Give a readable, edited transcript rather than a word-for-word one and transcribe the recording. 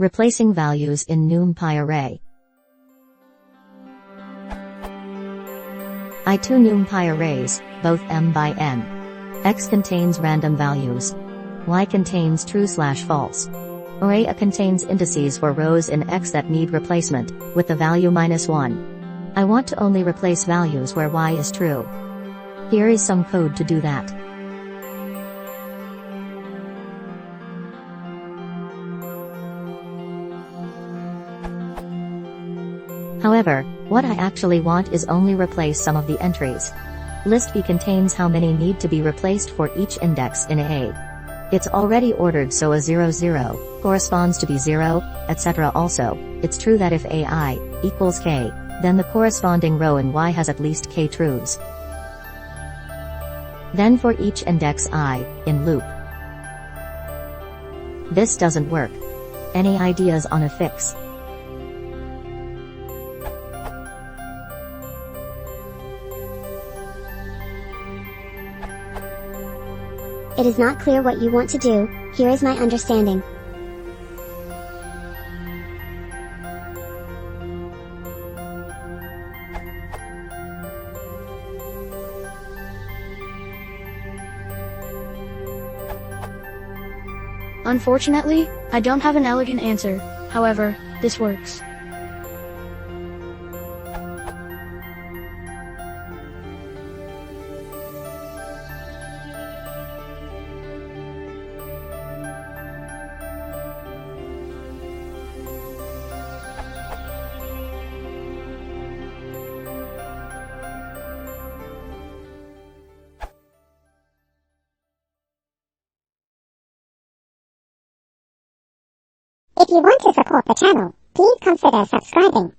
Replacing values in Numpy array. I2 Numpy arrays, both m by n. X contains random values. Y contains true/false. Array A contains indices for rows in X that need replacement, with the value -1. I want to only replace values where Y is true. Here is some code to do that. However, what I actually want is only replace some of the entries. List B contains how many need to be replaced for each index in A. It's already ordered, so a 0 0 corresponds to B0, etc. Also, it's true that if AI equals K, then the corresponding row in Y has at least K trues. Then for each index I, in loop. This doesn't work. Any ideas on a fix? It is not clear what you want to do. Here is my understanding. Unfortunately, I don't have an elegant answer. However, this works. If you want to support the channel, please consider subscribing.